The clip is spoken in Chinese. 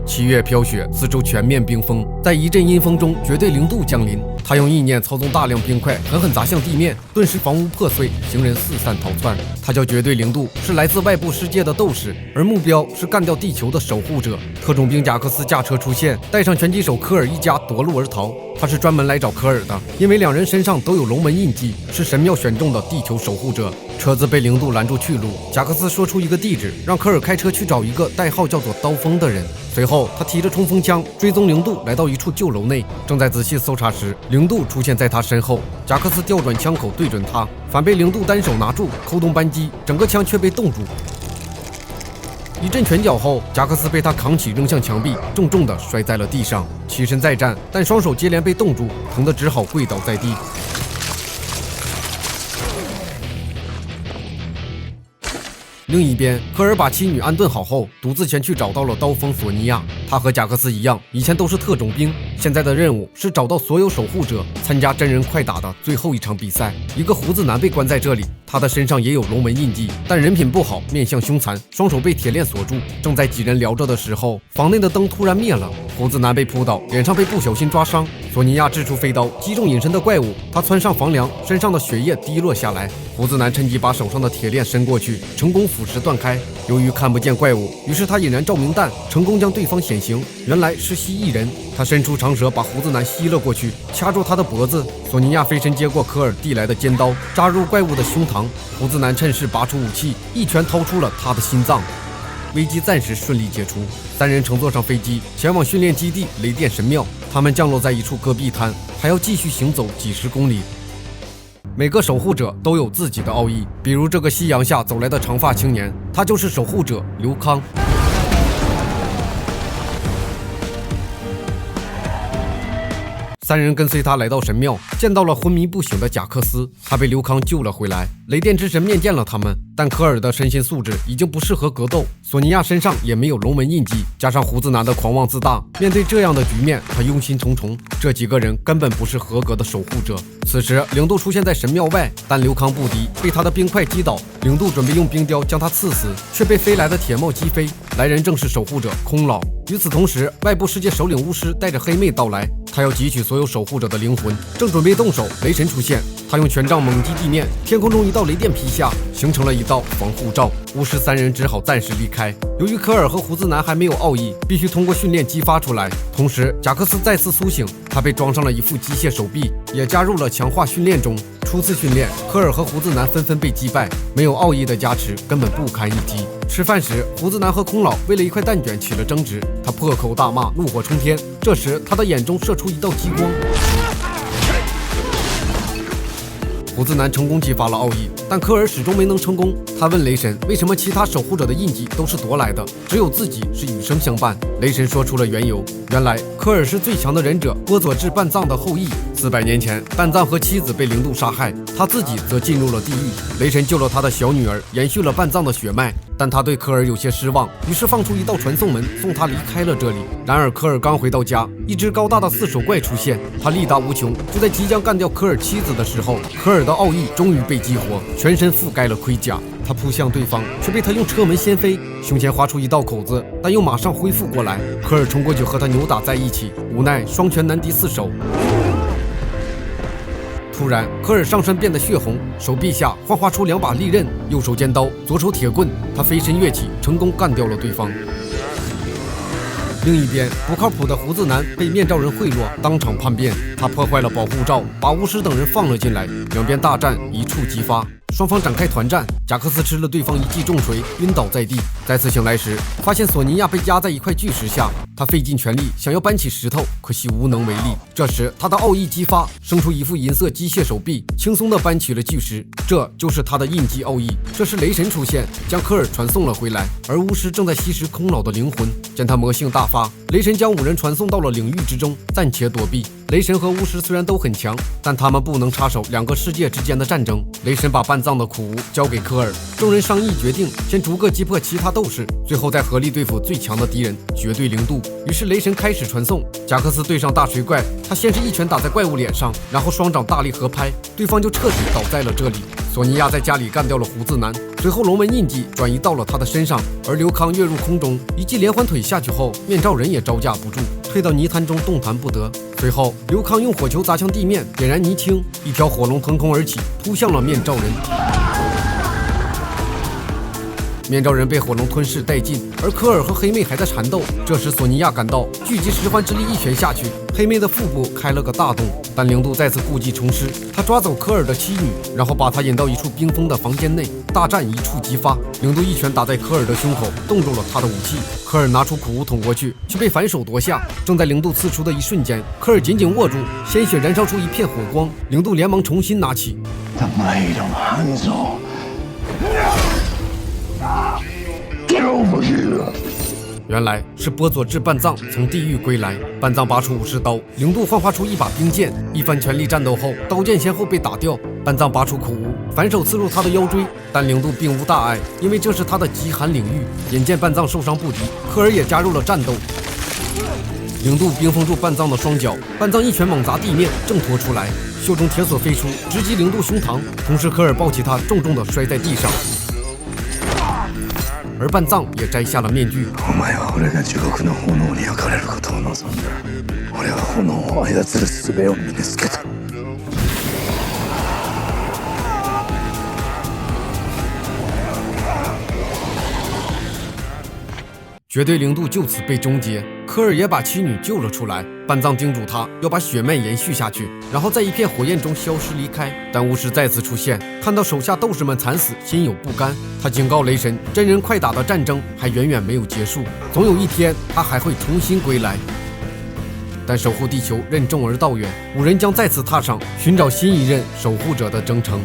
7月飘雪，四周全面冰封，在一阵阴风中，绝对零度降临。他用意念操纵大量冰块，狠狠砸向地面，顿时房屋破碎，行人四散逃窜。他叫绝对零度，是来自外部世界的斗士，而目标是干掉地球的守护者。特种兵贾克斯驾车出现，带上拳击手科尔一家夺路而逃。他是专门来找科尔的，因为两人身上都有龙门印记，是神庙选中的地球守护者。车子被零度拦住去路，贾克斯说出一个地址，让科尔开车去找一个代号叫做刀锋的人。随后他提着冲锋枪追踪零度，来到一处旧楼内，正在仔细搜查时，零度出现在他身后。贾克斯调转枪口对准他，反被零度单手拿住，扣动扳机，整个枪却被冻住。一阵拳脚后，贾克斯被他扛起扔向墙壁，重重地摔在了地上。起身再战，但双手接连被冻住，疼得只好跪倒在地。另一边，科尔把妻女安顿好后，独自前去找到了刀锋索尼娅。他和贾克斯一样，以前都是特种兵，现在的任务是找到所有守护者，参加真人快打的最后一场比赛。一个胡子男被关在这里，他的身上也有龙门印记，但人品不好，面相凶残，双手被铁链锁住。正在几人聊着的时候，房内的灯突然灭了，胡子男被扑倒，脸上被不小心抓伤。索尼娅掷出飞刀击中隐身的怪物，他窜上房梁，身上的血液滴落下来。胡子男趁机把手上的铁链伸过去，成功腐蚀断开。由于看不见怪物，于是他引燃照明弹，成功将对方显形。原来是蜥蜴人，他伸出长舌把胡子男吸了过去，掐住他的脖子。索尼娅飞身接过科尔递来的尖刀，扎入怪物的胸膛。胡子男趁势拔出武器，一拳掏出了他的心脏。危机暂时顺利解除，三人乘坐上飞机前往训练基地雷电神庙。他们降落在一处戈壁滩，还要继续行走几十公里。每个守护者都有自己的奥义，比如这个夕阳下走来的长发青年，他就是守护者刘康。三人跟随他来到神庙，见到了昏迷不醒的贾克斯，他被刘康救了回来。雷电之神面见了他们，但科尔的身心素质已经不适合格斗，索尼娅身上也没有龙门印记，加上胡子男的狂妄自大，面对这样的局面，他忧心忡忡。这几个人根本不是合格的守护者。此时零度出现在神庙外，但刘康不敌，被他的冰块击倒。零度准备用冰雕将他刺死，却被飞来的铁帽击飞。来人正是守护者空老。与此同时，外部世界首领巫师带着黑妹到来，他要汲取所有守护者的灵魂。正准备动手，雷神出现，他用权杖猛击地面，天空中一道雷电劈下，形成了一道防护罩。巫师三人只好暂时离开。由于科尔和胡子男还没有奥义，必须通过训练激发出来。同时，贾克斯再次苏醒，他被装上了一副机械手臂，也加入了强化训练中。初次训练，科尔和胡子男纷纷被击败，没有奥义的加持，根本不堪一击。吃饭时，胡子男和空老为了一块蛋卷起了争执，他破口大骂，怒火冲天。这时，他的眼中射出一道激光。胡子男成功激发了奥义，但科尔始终没能成功。他问雷神，为什么其他守护者的印记都是夺来的，只有自己是与生相伴？雷神说出了缘由，原来科尔是最强的忍者波佐治半藏的后裔。400年前，半藏和妻子被零度杀害，他自己则进入了地狱。雷神救了他的小女儿，延续了半藏的血脉。但他对科尔有些失望，于是放出一道传送门，送他离开了这里。然而科尔刚回到家，一只高大的四手怪出现，他力大无穷。就在即将干掉科尔妻子的时候，科尔的奥义终于被激活，全身覆盖了盔甲。他扑向对方，却被他用车门掀飞，胸前划出一道口子，但又马上恢复过来。科尔冲过去和他扭打在一起，无奈双拳难敌四手。突然，科尔上身变得血红，手臂下幻化出2把利刃，右手尖刀，左手铁棍。他飞身跃起，成功干掉了对方。另一边，不靠谱的胡子男被面罩人贿赂，当场叛变。他破坏了保护罩，把巫师等人放了进来。两边大战一触即发，双方展开团战。贾克斯吃了对方一记重锤，晕倒在地。再次醒来时，发现索尼娅被压在一块巨石下。他费尽全力想要搬起石头，可惜无能为力。这时，他的奥义激发，生出一副银色机械手臂，轻松地搬起了巨石。这就是他的印记奥义。这时，雷神出现，将科尔传送了回来，而巫师正在吸食空老的灵魂。见他魔性大发，雷神将5人传送到了领域之中，暂且躲避。雷神和巫师虽然都很强，但他们不能插手2个世界之间的战争。雷神把半藏的苦无交给科尔，众人商议决定先逐个击破其他斗士，最后再合力对付最强的敌人绝对零度。于是雷神开始传送，贾克斯对上大水怪，他先是一拳打在怪物脸上，然后双掌大力合拍，对方就彻底倒在了这里。索尼娅在家里干掉了胡子男，随后龙门印记转移到了他的身上，而刘康跃入空中，一记连环腿下去后，面罩人也招架不住，退到泥潭中动弹不得。随后刘康用火球砸向地面，点燃泥青，一条火龙腾空而起，扑向了面罩人。面罩人被火龙吞噬殆尽，而科尔和黑妹还在缠斗。这时索尼娅赶到，聚集十环之力一拳下去，黑妹的腹部开了个大洞。但零度再次故技重施，他抓走科尔的妻女，然后把他引到一处冰封的房间内，大战一触即发。零度一拳打在科尔的胸口，冻住了他的武器。科尔拿出苦无捅过去，却被反手夺下。正在零度刺出的一瞬间，科尔紧紧握住，鲜血燃烧出一片火光。零度连忙重新拿起。原来是波佐治半藏从地狱归来，半藏拔出武士刀，零度幻化出一把冰剑，一番全力战斗后，刀剑先后被打掉。半藏拔出苦无，反手刺入他的腰椎，但零度并无大碍，因为这是他的极寒领域。眼见半藏受伤不敌，科尔也加入了战斗。零度冰封住半藏的双脚，半藏一拳猛砸地面，挣脱出来，袖中铁索飞出，直击零度胸膛，同时科尔抱起他，重重地摔在地上。而半藏也摘下了面具。お前は俺が地獄の炎に焼かれることを望んだ。俺は炎を操る術を身につけた。绝对零度就此被终结，科尔也把妻女救了出来。半藏叮嘱他要把血脉延续下去，然后在一片火焰中消失离开。但巫师再次出现，看到手下斗士们惨死，心有不甘。他警告雷神，真人快打的战争还远远没有结束，总有一天他还会重新归来。但守护地球任重而道远，五人将再次踏上寻找新一任守护者的征程。